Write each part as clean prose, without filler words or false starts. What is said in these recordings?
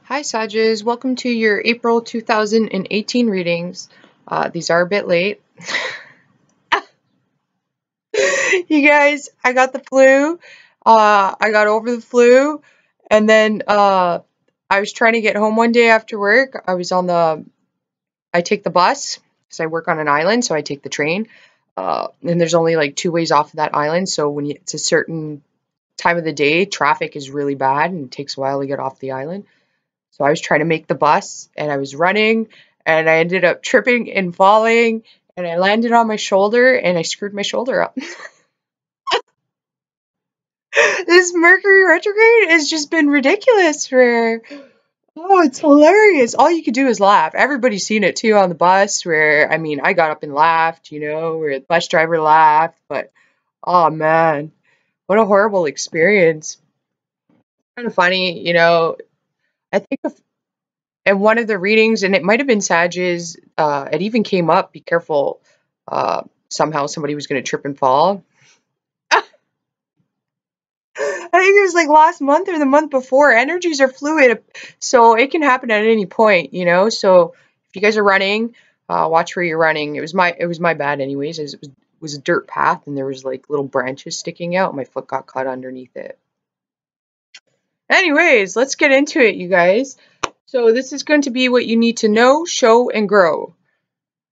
Hi Sages, welcome to your April 2018 readings. These are a bit late. You guys, I got the flu. I got over the flu, and then I was trying to get home one day after work. I take the bus because I work on an island, so I take the train. And there's only like two ways off of that island, so it's a certain time of the day, traffic is really bad and it takes a while to get off the island. So I was trying to make the bus and I was running and I ended up tripping and falling and I landed on my shoulder and I screwed my shoulder up. This Mercury retrograde has just been ridiculous it's hilarious. All you could do is laugh. Everybody's seen it too on the bus I got up and laughed, where the bus driver laughed, but oh man, what a horrible experience. Kind of funny, I think in one of the readings, and it might have been Sag's, it even came up, be careful, somehow somebody was going to trip and fall. I think it was like last month or the month before. Energies are fluid, so it can happen at any point, so if you guys are running, watch where you're running. It was my bad anyways. It was a dirt path and there was like little branches sticking out. My foot got caught underneath it. Anyways, let's get into it, you guys. So this is going to be what you need to know, show, and grow.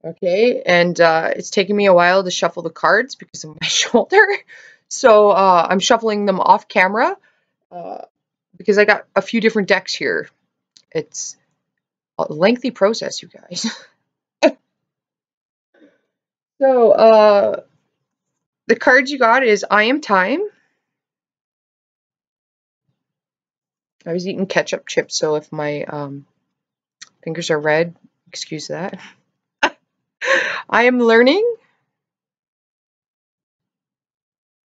Okay, and it's taking me a while to shuffle the cards because of my shoulder. So I'm shuffling them off camera because I got a few different decks here. It's a lengthy process, you guys. So the cards you got is I Am Time. I was eating ketchup chips, so if my fingers are red, excuse that. I Am Learning.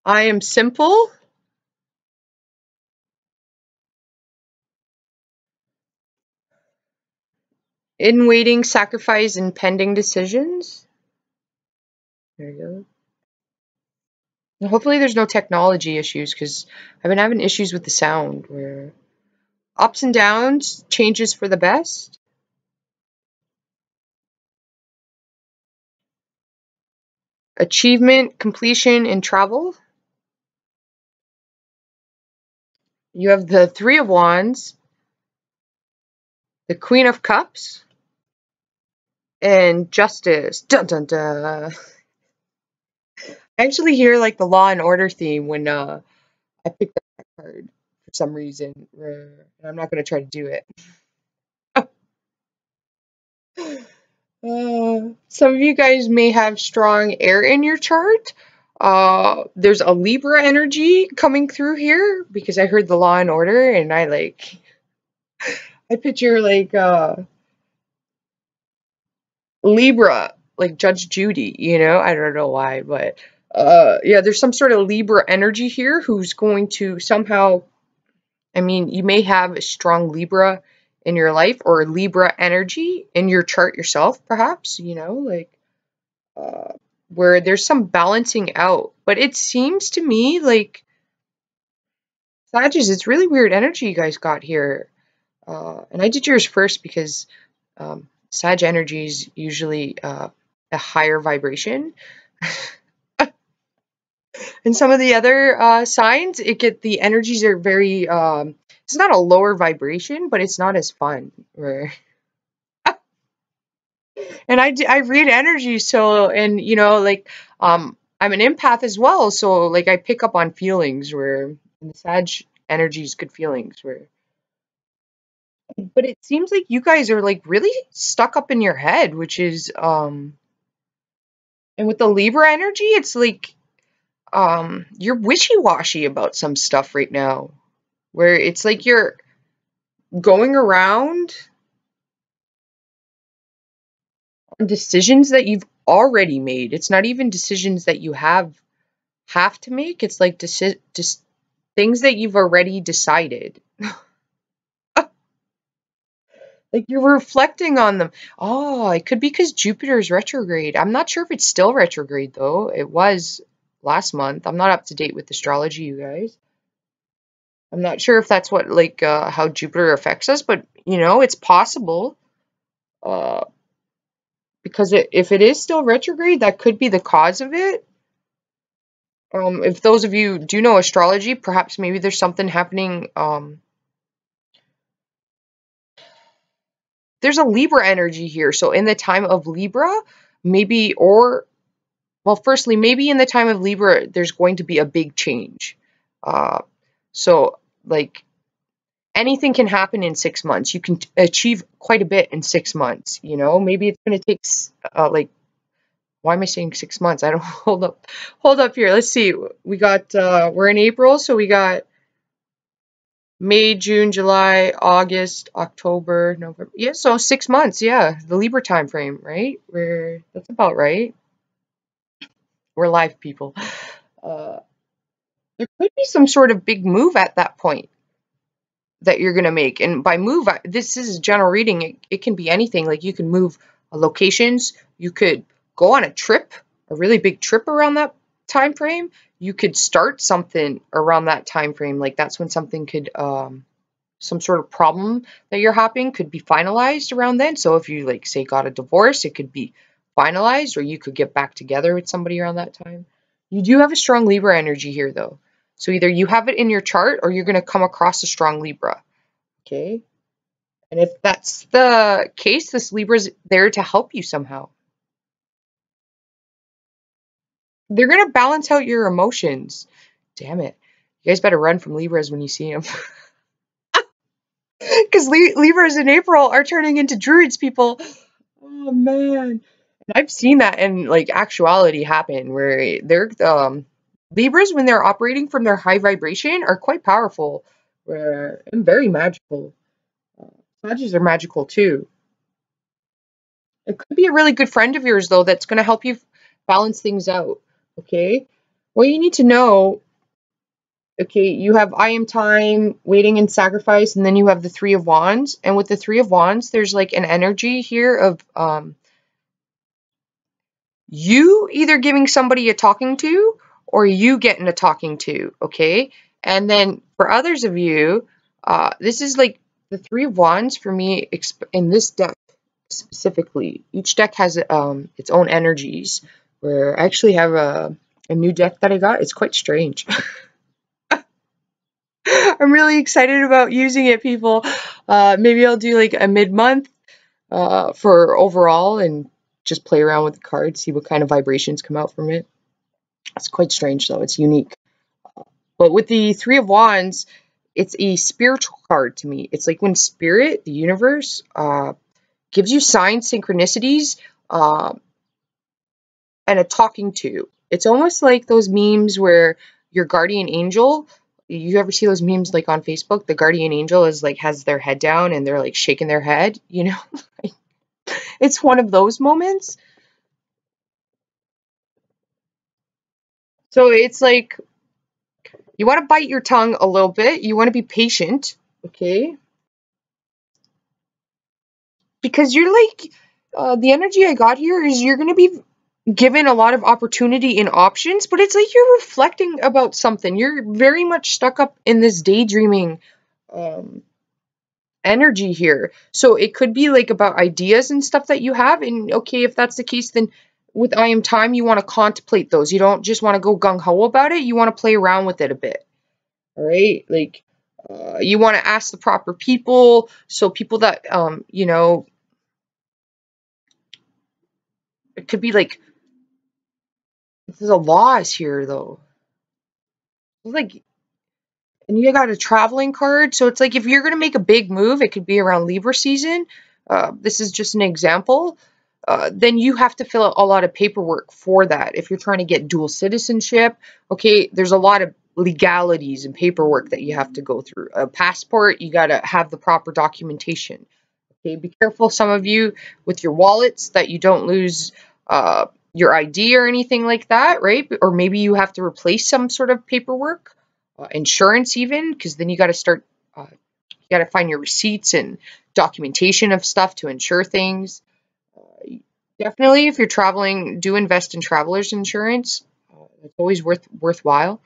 I Am Simple. In Waiting, Sacrifice, and Pending Decisions. There you go. Hopefully there's no technology issues because I've been having issues with the sound where ups and downs, changes for the best. Achievement, completion, and travel. You have the Three of Wands, the Queen of Cups, and Justice. Dun dun dun. I actually hear like the Law and Order theme when I picked up that card for some reason. And I'm not going to try to do it. Some of you guys may have strong air in your chart. There's a Libra energy coming through here because I heard the Law and Order and I picture like Libra, like Judge Judy, I don't know why, but yeah, there's some sort of Libra energy here who's going to somehow, you may have a strong Libra in your life or Libra energy in your chart yourself, perhaps, where there's some balancing out. But it seems to me like, Sagittarius, it's really weird energy you guys got here. And I did yours first because Sag energy is usually a higher vibration. And some of the other signs, the energies are very, it's not a lower vibration, but it's not as fun. And I read energy, so, and I'm an empath as well, so like I pick up on feelings and the Sag energy is good feelings but it seems like you guys are like really stuck up in your head, which is and with the Libra energy, it's like you're wishy-washy about some stuff right now, where it's like you're going around on decisions that you've already made. It's not even decisions that you have to make. It's like just things that you've already decided. Like you're reflecting on them. Oh, it could be because Jupiter's retrograde. I'm not sure if it's still retrograde though. It was last month. I'm not up to date with astrology, you guys. I'm not sure if that's what how Jupiter affects us, but You know, it's possible. Uh, because if it is still retrograde, that could be the cause of it. If those of you do know astrology, perhaps maybe there's something happening. There's a Libra energy here. So in the time of Libra, maybe, or, well, firstly, maybe in the time of Libra, there's going to be a big change. Uh, so, like, anything can happen in 6 months. You can achieve quite a bit in 6 months, you know? Maybe it's going to take, like, why am I saying 6 months? I don't, hold up here. Let's see. We got, we're in April, so we got May, June, July, August, October, November. Yeah, so 6 months. Yeah, the Libra time frame, right? That's about right. We're live people. Uh, there could be some sort of big move at that point that you're gonna make, and by move, this is a general reading. It can be anything. Like you can move locations. You could go on a trip, a really big trip around that time frame. You could start something around that time frame. Like that's when something could some sort of problem that you're having could be finalized around then. So if you like say got a divorce, it could be finalized, or you could get back together with somebody around that time. You do have a strong Libra energy here though. So either you have it in your chart or you're going to come across a strong Libra. Okay? And if that's the case, this Libra's there to help you somehow. They're going to balance out your emotions. Damn it. You guys better run from Libras when you see them. Because Libras in April are turning into Druids, people. Oh man. And I've seen that in like actuality happen where they're Libras when they're operating from their high vibration are quite powerful and very magical. Sagittarius are magical too. It could be a really good friend of yours though that's going to help you balance things out. Okay? What you need to know, okay, you have I am time, waiting and sacrifice, and then you have the Three of Wands. And with the Three of Wands, there's like an energy here of you either giving somebody a talking to or you getting a talking to, okay? And then for others of you, this is like the Three of Wands for me in this deck specifically. Each deck has its own energies. Where I actually have a new deck that I got. It's quite strange. I'm really excited about using it, people. Maybe I'll do like a mid-month for overall and just play around with the cards, see what kind of vibrations come out from it. It's quite strange though, it's unique. But with the Three of Wands, it's a spiritual card to me. It's like when spirit, the universe, gives you signs, synchronicities, and a talking to. It's almost like those memes where your guardian angel, you ever see those memes like on Facebook? The guardian angel is like has their head down and they're like shaking their head, you know? It's one of those moments. So it's like you want to bite your tongue a little bit. You want to be patient, okay? Because you're like, the energy I got here is you're going to be given a lot of opportunity and options, but it's like you're reflecting about something. You're very much stuck up in this daydreaming energy here. So it could be like about ideas and stuff that you have. And okay, if that's the case, then with I Am Time, you want to contemplate those. You don't just want to go gung-ho about it. You want to play around with it a bit. All right? Like, you want to ask the proper people. So people that, you know, it could be like, there's a laws here though. Like, and you got a traveling card. So it's like if you're going to make a big move, it could be around Libra season. This is just an example. Then you have to fill out a lot of paperwork for that. If you're trying to get dual citizenship, okay, there's a lot of legalities and paperwork that you have to go through. A passport, you got to have the proper documentation. Okay, be careful, some of you, with your wallets that you don't lose your ID or anything like that, right? Or maybe you have to replace some sort of paperwork, insurance even, because then you got to start, you got to find your receipts and documentation of stuff to insure things. Definitely, if you're traveling, do invest in traveler's insurance. It's always worthwhile.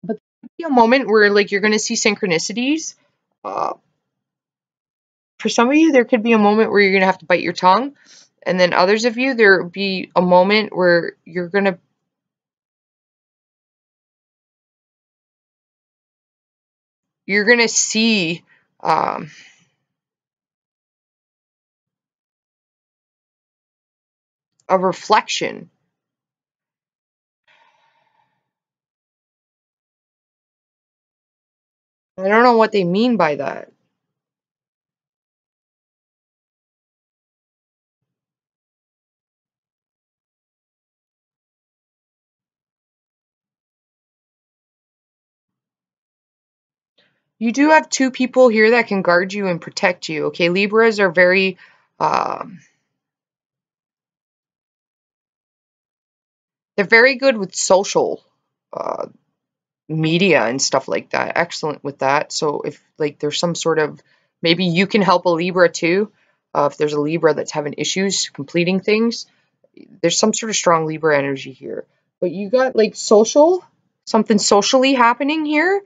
But there'll be a moment where like you're going to see synchronicities. for some of you, there could be a moment where you're going to have to bite your tongue. And then others of you, there will be a moment where you're going to see a reflection. I don't know what they mean by that. You do have two people here that can guard you and protect you. Okay, Libras are very they're very good with social uh, media and stuff like that. Excellent with that. So if like there's some sort of, maybe you can help a Libra too. If there's a Libra that's having issues completing things, there's some sort of strong Libra energy here. But you got like something socially happening here.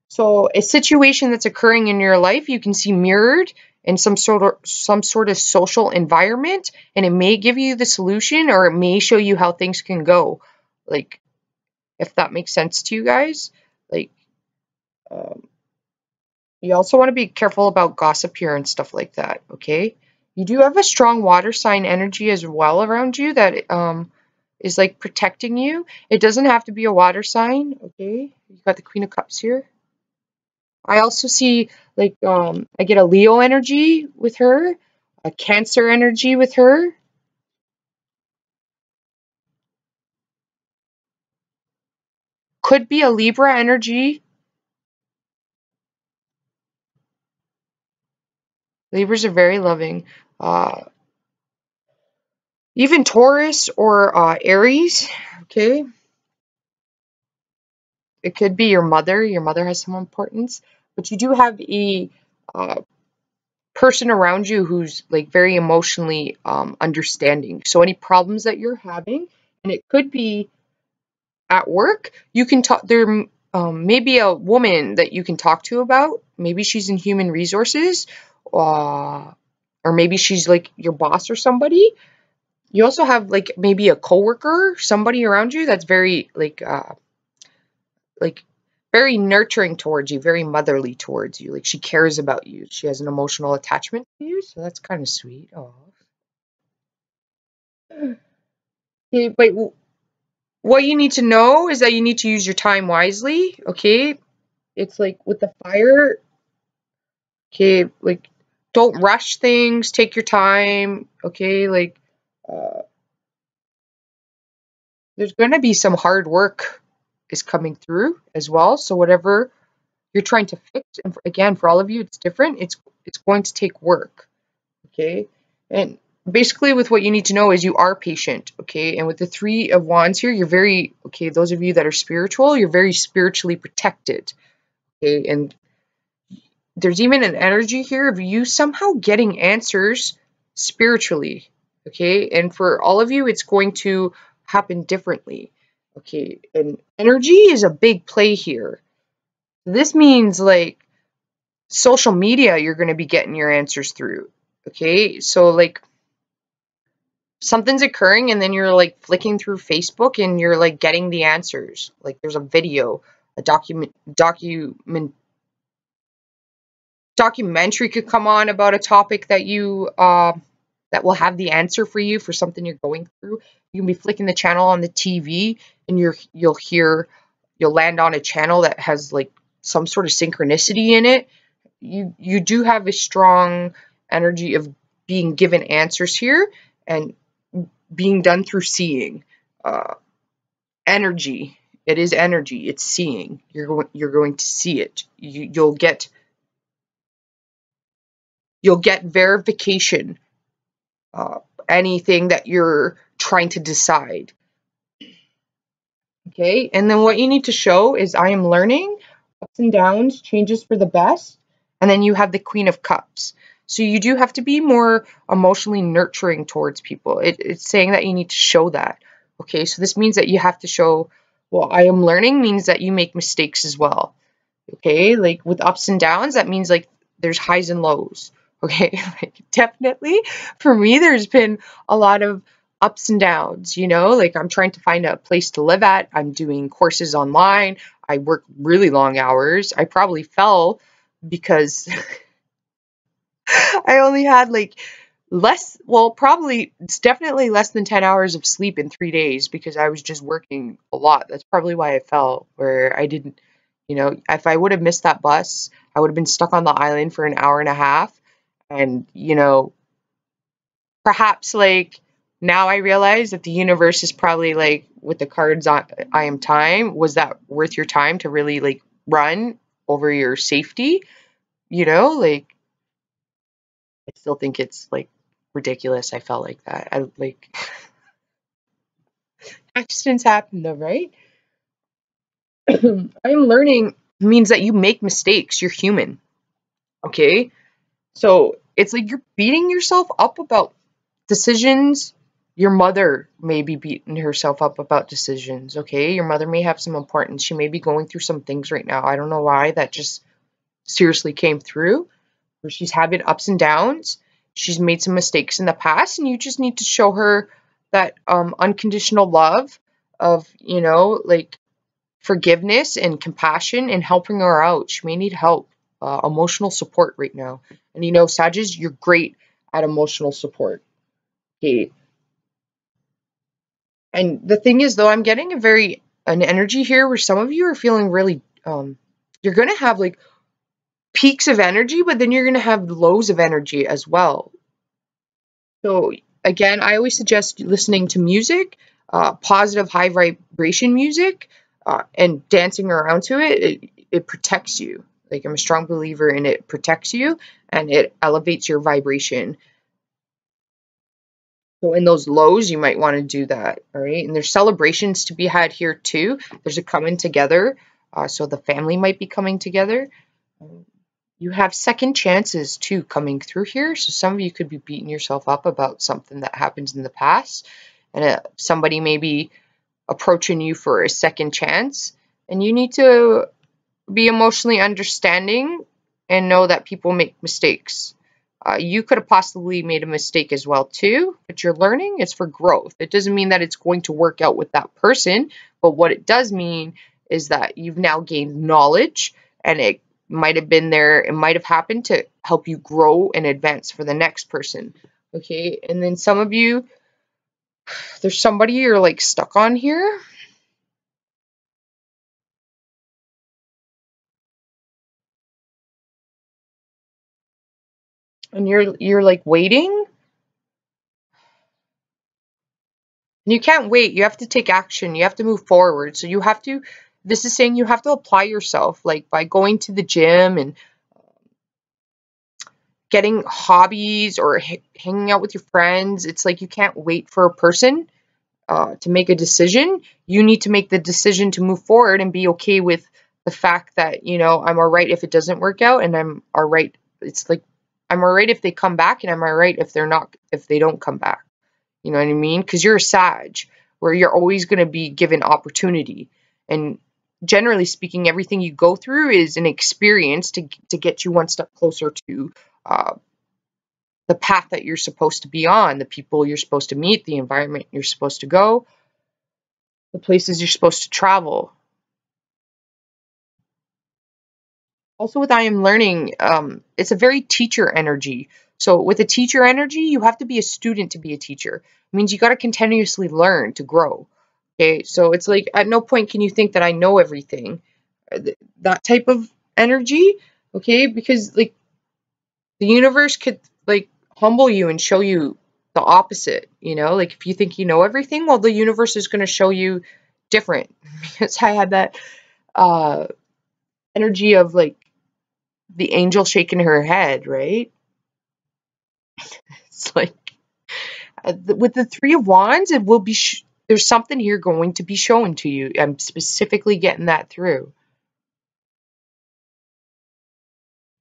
So a situation that's occurring in your life, you can see mirrored in some sort of social environment, and it may give you the solution, or it may show you how things can go. Like, if that makes sense to you guys. Like, um, you also want to be careful about gossip here and stuff like that, okay? You do have a strong water sign energy as well around you that is like protecting you. It doesn't have to be a water sign, okay? You've got the Queen of Cups here. I also see like I get a Leo energy with her, a Cancer energy with her. Could be a Libra energy. Libras are very loving. Even Taurus or Aries, okay? It could be your mother. Your mother has some importance. But you do have a uh, person around you who's like very emotionally understanding. So any problems that you're having, and it could be at work, you can talk. There may be a woman that you can talk to about. Maybe she's in human resources, or maybe she's like your boss or somebody. You also have like maybe a coworker, somebody around you that's very like very nurturing towards you, very motherly towards you. Like she cares about you. She has an emotional attachment to you, so that's kind of sweet. Oh. Okay, but what you need to know is that you need to use your time wisely, okay? It's like with the fire, okay, like don't rush things, take your time, okay? Like uh, there's going to be some hard work is coming through as well. So whatever you're trying to fix, and again, for all of you, it's different. It's going to take work, okay? And basically with what you need to know is you are patient, okay? And with the Three of Wands here, you're very, okay, those of you that are spiritual, you're very spiritually protected, okay? And there's even an energy here of you somehow getting answers spiritually, okay? And for all of you, it's going to happen differently, okay? And energy is a big play here. This means like social media, you're going to be getting your answers through, okay? So like something's occurring and then you're like flicking through Facebook and you're like getting the answers. Like there's a video, a documentary could come on about a topic that you that will have the answer for you for something you're going through. You can be flicking the channel on the TV and you'll land on a channel that has like some sort of synchronicity in it. You do have a strong energy of being given answers here and being done through seeing. Energy. It is energy. It's seeing. You're going to see it. You'll get verification. Anything that you're trying to decide. Okay, and then what you need to show is I am learning, ups and downs, changes for the best, and then you have the Queen of Cups. So you do have to be more emotionally nurturing towards people. It's saying that you need to show that. Okay, so this means that you have to show, well, I am learning means that you make mistakes as well. Okay, like with ups and downs, that means like there's highs and lows. Okay, like definitely for me, there's been a lot of ups and downs, you know, like I'm trying to find a place to live at. I'm doing courses online. I work really long hours. I probably fell because I only had like probably it's definitely less than 10 hours of sleep in 3 days because I was just working a lot. That's probably why I fell, where I didn't, you know, if I would have missed that bus, I would have been stuck on the island for an hour and a half. And, you know, perhaps like now I realize that the universe is probably like with the cards on I am time. Was that worth your time to really like run over your safety? You know, like I still think it's like ridiculous. I felt like that. I like accidents happen though, right? I'm learning means that you make mistakes. You're human. Okay. So it's like you're beating yourself up about decisions. Your mother may be beating herself up about decisions. Okay. Your mother may have some importance. She may be going through some things right now. I don't know why that just seriously came through, where she's having ups and downs. She's made some mistakes in the past, and you just need to show her that unconditional love of, you know, like forgiveness and compassion and helping her out. She may need help, emotional support right now. And you know, Sages, you're great at emotional support. Okay. And the thing is, though, I'm getting an energy here where some of you are feeling really, you're going to have like peaks of energy, but then you're going to have lows of energy as well. So again, I always suggest listening to music, positive high vibration music, and dancing around to it. It protects you. Like I'm a strong believer in it protects you and it elevates your vibration. So in those lows, you might want to do that. All right. And there's celebrations to be had here too. There's a coming together. So the family might be coming together. You have second chances too coming through here. So some of you could be beating yourself up about something that happens in the past, and somebody may be approaching you for a second chance, and you need to be emotionally understanding and know that people make mistakes. You could have possibly made a mistake as well too, but you're learning. It's for growth. It doesn't mean that it's going to work out with that person, but what it does mean is that you've now gained knowledge, and it might have been there, it might have happened to help you grow and advance for the next person. Okay, and then some of you, there's somebody you're like stuck on here, and you're like waiting, and you can't wait. You have to take action. You have to move forward. So you have to, this is saying you have to apply yourself, like by going to the gym and getting hobbies or hanging out with your friends. It's like you can't wait for a person to make a decision. You need to make the decision to move forward and be okay with the fact that, you know, I'm all right if it doesn't work out, and I'm all right. It's like I'm all right if they come back, and I'm all right if they don't come back. You know what I mean? Because you're a Sag, where you're always going to be given opportunity. And generally speaking, everything you go through is an experience to get you one step closer to uh, the path that you're supposed to be on, the people you're supposed to meet, the environment you're supposed to go, the places you're supposed to travel. Also, with I am learning, it's a very teacher energy. So with a teacher energy, you have to be a student to be a teacher. It means you got to continuously learn to grow. Okay, so it's like at no point can you think that I know everything. That type of energy, okay, because like the universe could like humble you and show you the opposite, you know, like if you think you know everything, well, the universe is going to show you different. Because I had that uh energy of like the angel shaking her head, right? It's like with the Three of Wands, it will be there's something here going to be shown to you. I'm specifically getting that through.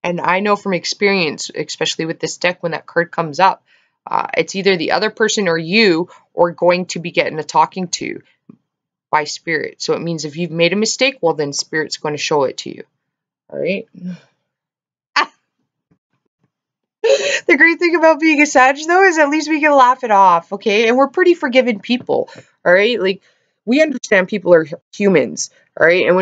And I know from experience, especially with this deck, when that card comes up, it's either the other person or you are going to be getting a talking to by spirit. So it means if you've made a mistake, well, then spirit's going to show it to you. All right. The great thing about being a Sag, though, is at least we can laugh it off, okay? And we're pretty forgiving people, all right? Like, we understand people are humans, all right? And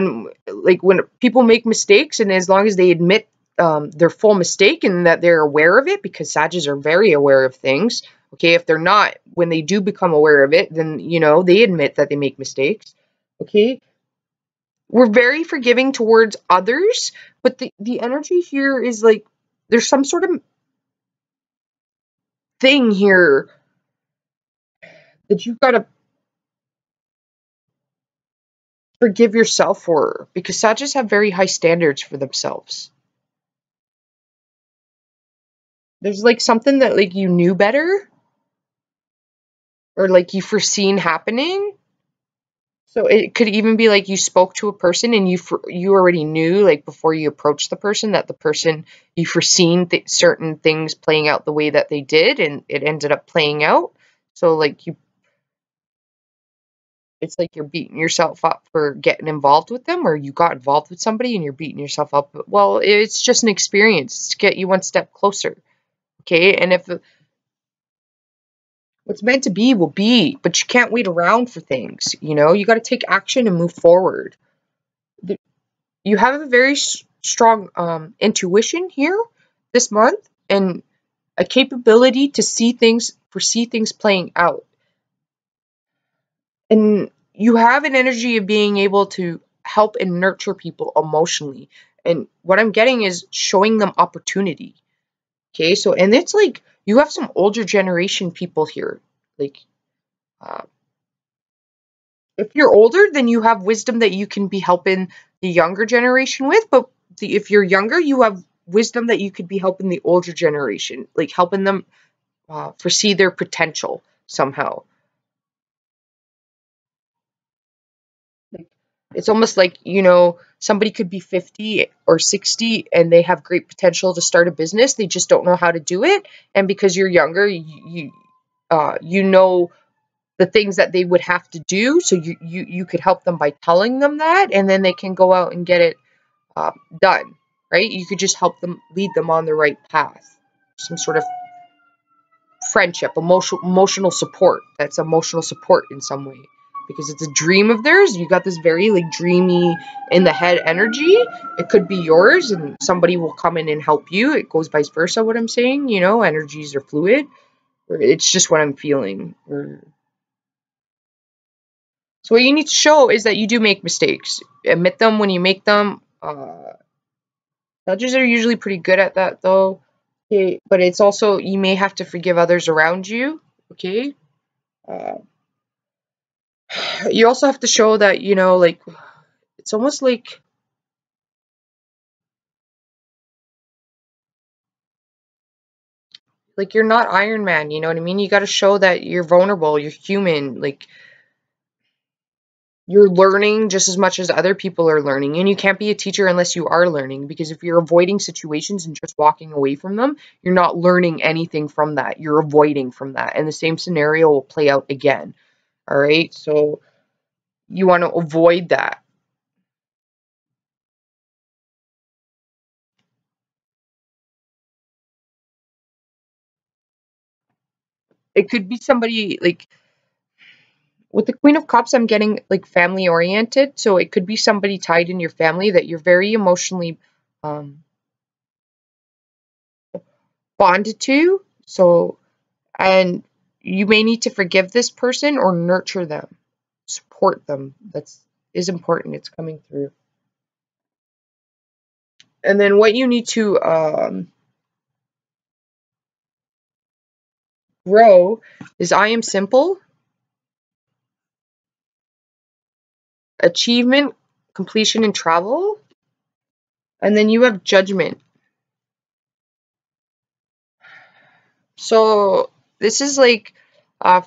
when people make mistakes, and as long as they admit their full mistake and that they're aware of it, because Sages are very aware of things, okay? If they're not, when they do become aware of it, then, they admit that they make mistakes, okay? We're very forgiving towards others, but the energy here is like there's some sort of thing here that you've got to forgive yourself for, because Sagittarius have very high standards for themselves. There's like something that like you knew better, or like you foreseen happening. So it could even be like you spoke to a person and you already knew, like before you approached the person, that the person, you foreseen certain things playing out the way that they did, and it ended up playing out. So like it's like you're beating yourself up for getting involved with them, or you got involved with somebody and you're beating yourself up. Well, it's just an experience to get you one step closer. Okay. And if what's meant to be will be, but you can't wait around for things. You got to take action and move forward. You have a very strong intuition here this month, and a capability to foresee things playing out. And you have an energy of being able to help and nurture people emotionally. And what I'm getting is showing them opportunity. Okay, so, and it's like you have some older generation people here. Like, uh, if you're older, then you have wisdom that you can be helping the younger generation with. But if you're younger, you have wisdom that you could be helping the older generation, like helping them foresee their potential somehow. Like, it's almost like, somebody could be 50 or 60 and they have great potential to start a business. They just don't know how to do it. And because you're younger, you know the things that they would have to do. So you could help them by telling them that, and then they can go out and get it done, right? You could just help them, lead them on the right path. Some sort of friendship, emotional support. That's emotional support in some way, because it's a dream of theirs. You got this very like dreamy in the head energy. It could be yours, and somebody will come in and help you. It goes vice versa. What I'm saying, energies are fluid. It's just what I'm feeling. So what you need to show is that you do make mistakes. Admit them when you make them. Judges are usually pretty good at that, though. Okay, but it's also, you may have to forgive others around you. Okay. Uh, you also have to show that, like, it's almost like you're not Iron Man, you know what I mean? You got to show that you're vulnerable, you're human, like you're learning just as much as other people are learning. And you can't be a teacher unless you are learning, because if you're avoiding situations and just walking away from them, you're not learning anything from that. You're avoiding from that. And the same scenario will play out again. All right. So you want to avoid that. It could be somebody like, with the Queen of Cups, I'm getting like family oriented. So it could be somebody tied in your family that you're very emotionally um, bonded to. So, and you may need to forgive this person or nurture them, support them. That's is important. It's coming through. And then what you need to grow is I am simple, achievement, completion, and travel. And then you have judgment. So this is like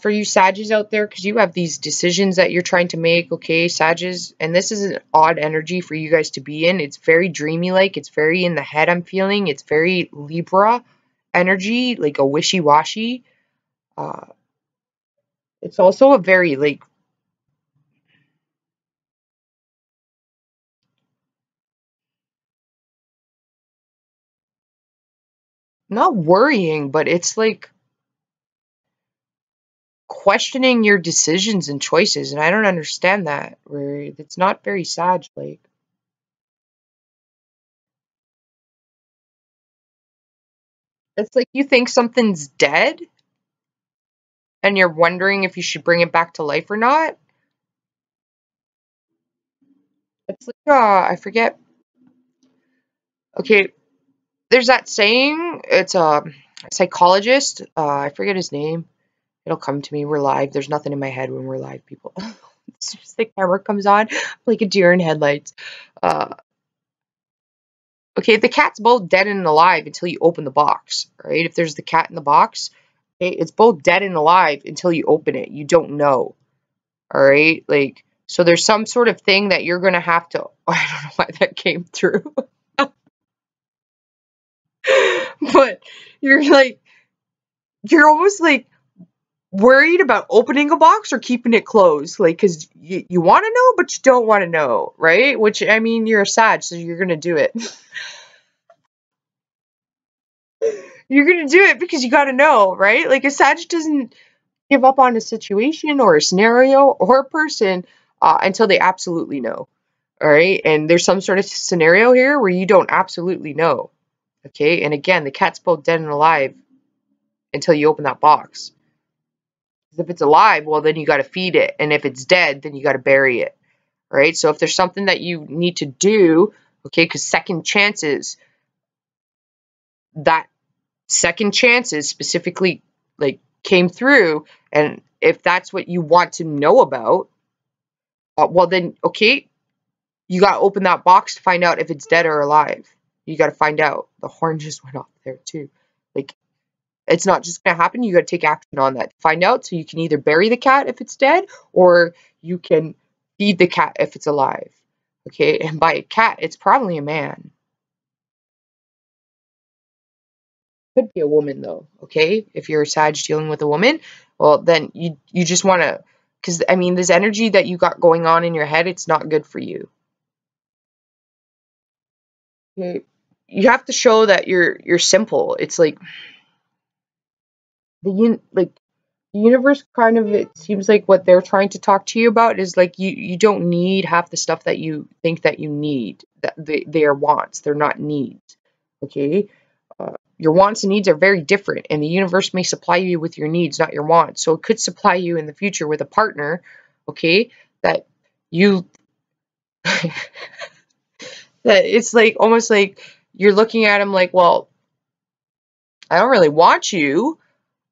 for you Sages out there, because you have these decisions that you're trying to make, okay, Sages, and this is an odd energy for you guys to be in. It's very dreamy like, it's very in the head, I'm feeling. It's very Libra energy, like a wishy-washy. Uh, it's also a very like, not worrying, but it's like questioning your decisions and choices, and I don't understand that. Where it's not very Sag like. It's like you think something's dead and you're wondering if you should bring it back to life or not. It's like I forget. Okay, there's that saying. It's a psychologist. I forget his name. It'll come to me. We're live. There's nothing in my head when we're live, people. It's just the camera comes on like a deer in headlights. Uh, okay, the cat's both dead and alive until you open the box, right? If there's the cat in the box, okay, it's both dead and alive until you open it. You don't know, all right? Like, so there's some sort of thing that you're gonna have to. I don't know why that came through, but you're like, you're almost like worried about opening a box or keeping it closed, like, because you want to know, but you don't want to know, right? Which, I mean, you're a Sag, so you're gonna do it. You're gonna do it because you got to know, right? Like a Sag doesn't give up on a situation or a scenario or a person until they absolutely know. All right. And there's some sort of scenario here where you don't absolutely know. Okay. And again, the cat's both dead and alive until you open that box. If it's alive, well, then you got to feed it. And if it's dead, then you got to bury it. Right. So if there's something that you need to do, okay, because that second chances specifically like came through. And if that's what you want to know about, well, then, okay, you got to open that box to find out if it's dead or alive. You got to find out. The horn just went off there too. Like, it's not just going to happen. You got to take action on that to find out. So you can either bury the cat if it's dead, or you can feed the cat if it's alive. Okay. And by a cat, it's probably a man. Could be a woman though. Okay. If you're a Sag dealing with a woman, well, then you just want to, because I mean, this energy that you got going on in your head, it's not good for you. You have to show that you're simple. It's like like the universe kind of, it seems like what they're trying to talk to you about is like you don't need half the stuff that you think that you need. That they are wants, they're not needs. Okay, your wants and needs are very different, and the universe may supply you with your needs, not your wants. So it could supply you in the future with a partner, okay, that you that it's like almost like you're looking at him like, well, I don't really want you,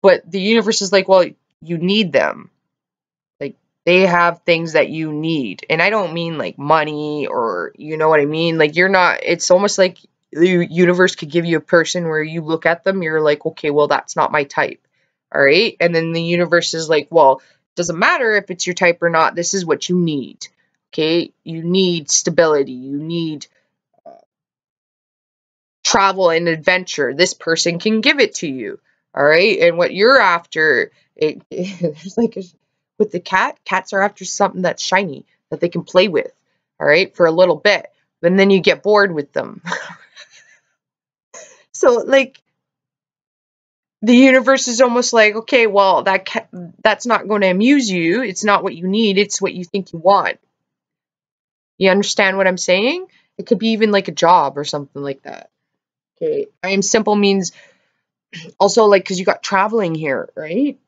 but the universe is like, well, you need them. Like, they have things that you need. And I don't mean like money, or you know what I mean? Like, you're not, it's almost like the universe could give you a person where you look at them, you're like, okay, well, that's not my type. All right. And then the universe is like, well, it doesn't matter if it's your type or not. This is what you need. Okay. You need stability. You need travel and adventure. This person can give it to you. All right. And what you're after, there's like with the cats are after something that's shiny that they can play with. All right. For a little bit. And then you get bored with them. So like the universe is almost like, okay, well, that's not going to amuse you. It's not what you need. It's what you think you want. You understand what I'm saying? It could be even like a job or something like that. Okay. I am simple means also like, because you got traveling here, right?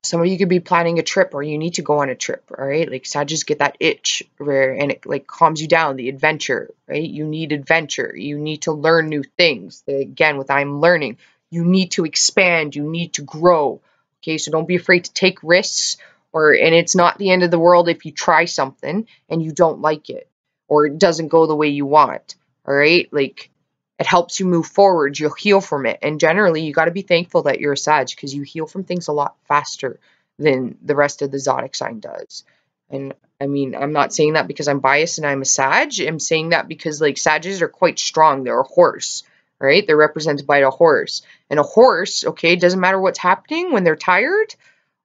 Some of you could be planning a trip, or you need to go on a trip, all right? Like, Sagittarius get that itch where, and it like calms you down, the adventure, right? You need adventure. You need to learn new things. Again, with I'm learning, you need to expand. You need to grow. Okay, so don't be afraid to take risks, and it's not the end of the world if you try something and you don't like it, or it doesn't go the way you want, all right? Like, it helps you move forward. You'll heal from it. And generally, you got to be thankful that you're a Sag, because you heal from things a lot faster than the rest of the zodiac sign does. And I mean, I'm not saying that because I'm biased and I'm a Sag. I'm saying that because like Sages are quite strong. They're a horse, right? They're represented by a horse. And a horse, okay, doesn't matter what's happening when they're tired.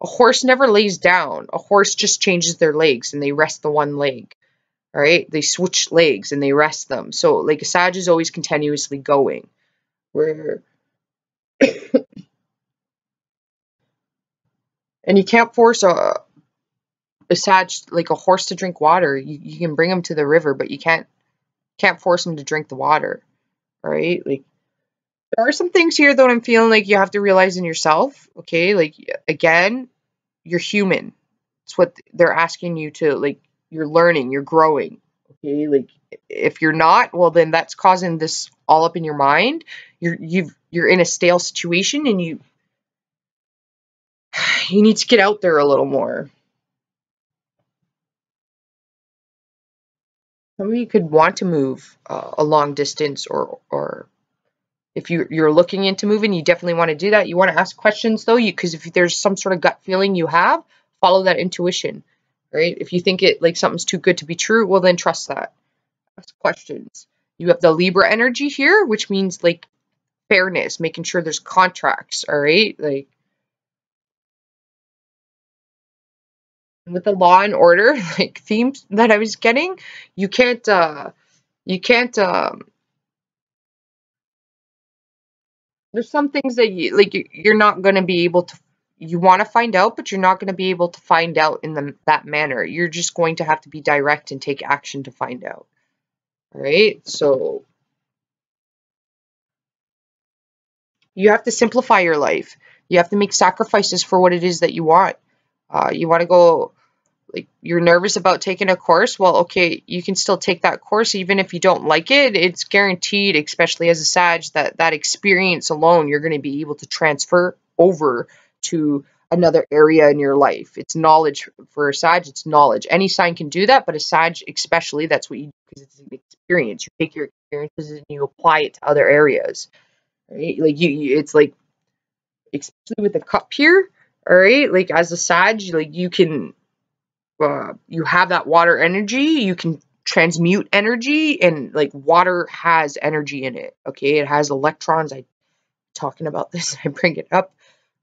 A horse never lays down. A horse just changes their legs and they rest the one leg. All right, they switch legs and they rest them. So like a Sag is always continuously going. Where And you can't force a Sag, like a horse, to drink water. You can bring him to the river, but you can't force him to drink the water. All right? Like, there are some things here that I'm feeling like you have to realize in yourself. Okay? Like, again, you're human. It's what they're asking you to, like, you're learning, you're growing. Okay? Like, if you're not, well, then that's causing this all up in your mind. You're in a stale situation, and you need to get out there a little more. Some of you could want to move a long distance, or if you're looking into moving, you definitely want to do that. You want to ask questions though, because if there's some sort of gut feeling you have, follow that intuition, right? If you think it like something's too good to be true, well then trust that. Ask questions. You have the Libra energy here, which means like fairness, making sure there's contracts, all right? Like, with the law and order like themes that I was getting, you can't you can't there's some things that you're not going to be able to, you want to find out, but you're not going to be able to find out in that manner. You're just going to have to be direct and take action to find out. All right? So you have to simplify your life. You have to make sacrifices for what it is that you want. You want to go, like, you're nervous about taking a course. Well, okay, you can still take that course even if you don't like it. It's guaranteed, especially as a Sag, that experience alone you're going to be able to transfer over to another area in your life. It's knowledge. For a Sag, it's knowledge. Any sign can do that, but a Sag especially, that's what you do, because it's an experience. You take your experiences and you apply it to other areas. Right? Like, it's like, especially with the cup here, all right, like as a Sag, like you have that water energy, you can transmute energy, and like water has energy in it. Okay, it has electrons. I talking about this, I bring it up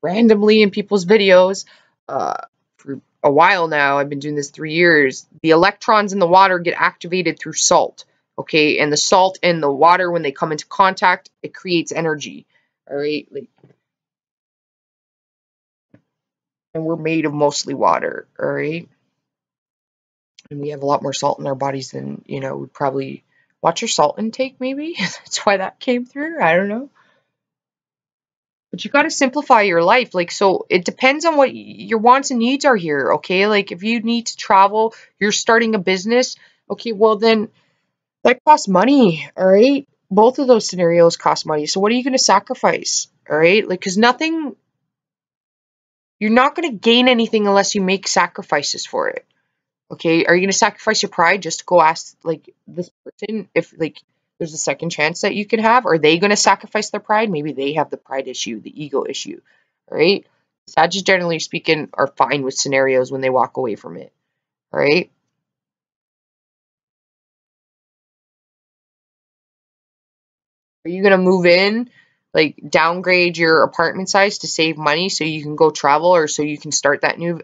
randomly in people's videos for a while now. I've been doing this 3 years. The electrons in the water get activated through salt. Okay, and the salt and the water, when they come into contact, it creates energy. All right, like, and we're made of mostly water. All right, and we have a lot more salt in our bodies than, we probably, watch your salt intake, maybe. That's why that came through. I don't know. But you got to simplify your life. Like, so it depends on what your wants and needs are here. Okay. Like, if you need to travel, you're starting a business. Okay. Well, then that costs money. All right. Both of those scenarios cost money. So what are you going to sacrifice? All right. Like, because you're not going to gain anything unless you make sacrifices for it. Okay, are you going to sacrifice your pride just to go ask, like, this person if, like, there's a second chance that you can have? Are they going to sacrifice their pride? Maybe they have the pride issue, the ego issue, all right? Sagittarius, generally speaking, are fine with scenarios when they walk away from it, all right? Are you going to move in, like, downgrade your apartment size to save money so you can go travel, or so you can start that new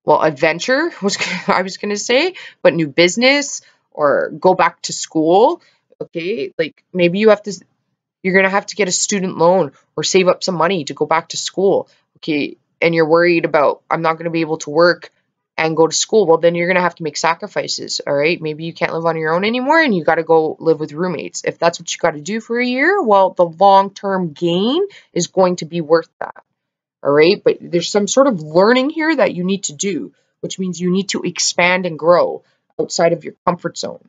adventure was I was gonna say, but new business, or go back to school. Okay, like, maybe you're gonna have to get a student loan or save up some money to go back to school. Okay, and you're worried about, I'm not gonna be able to work and go to school. Well, then you're gonna have to make sacrifices. All right, maybe you can't live on your own anymore and you got to go live with roommates. If that's what you got to do for a year, well, the long-term gain is going to be worth that. All right, but there's some sort of learning here that you need to do, which means you need to expand and grow outside of your comfort zone.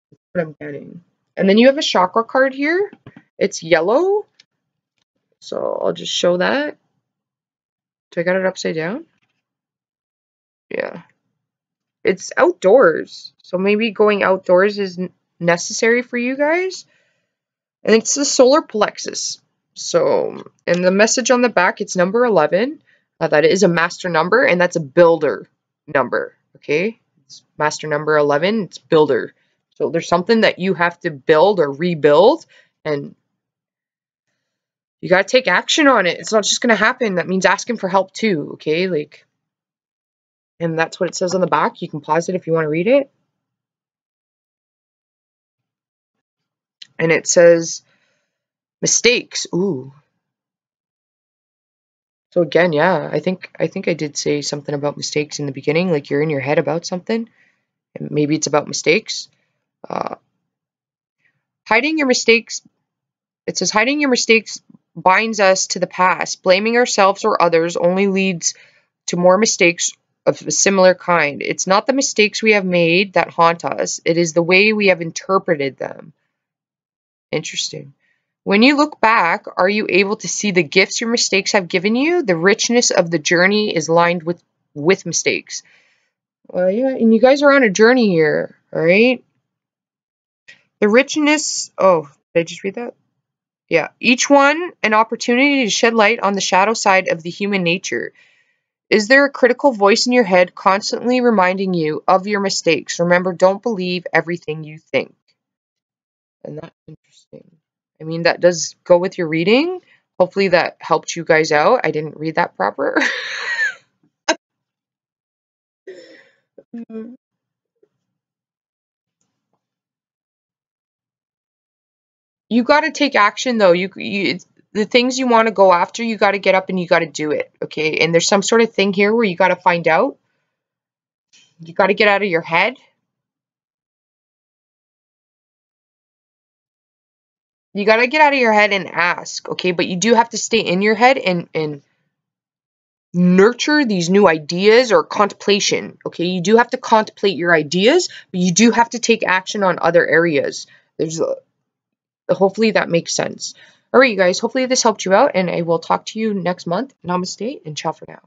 That's what I'm getting. And then you have a chakra card here. It's yellow, so I'll just show that. Do I got it upside down? Yeah, it's outdoors, so maybe going outdoors is necessary for you guys. And it's the solar plexus. So, and the message on the back, it's number 11. That is a master number, and that's a builder number. Okay, it's master number 11. It's builder. So there's something that you have to build or rebuild, and you got to take action on it. It's not just going to happen. That means asking for help too. Okay, like, and that's what it says on the back. You can pause it if you want to read it. And it says mistakes. Ooh. So again, yeah, I think I did say something about mistakes in the beginning, like you're in your head about something, and maybe it's about mistakes. Uh, hiding your mistakes, it says hiding your mistakes binds us to the past. Blaming ourselves or others only leads to more mistakes of a similar kind. It's not the mistakes we have made that haunt us, it is the way we have interpreted them. Interesting. When you look back, are you able to see the gifts your mistakes have given you? The richness of the journey is lined with mistakes. Well, yeah, and you guys are on a journey here, all right? The richness, oh, did I just read that? Yeah. Each one an opportunity to shed light on the shadow side of the human nature. Is there a critical voice in your head constantly reminding you of your mistakes? Remember, don't believe everything you think. And that's interesting. I mean, that does go with your reading. Hopefully that helped you guys out. I didn't read that proper. You got to take action though. The things you want to go after, you got to get up and you got to do it, okay? And there's some sort of thing here where you got to find out. You got to get out of your head. You got to get out of your head and ask, okay? But you do have to stay in your head and nurture these new ideas or contemplation, okay? You do have to contemplate your ideas, but you do have to take action on other areas. Hopefully that makes sense. All right, you guys, hopefully this helped you out, and I will talk to you next month. Namaste, and ciao for now.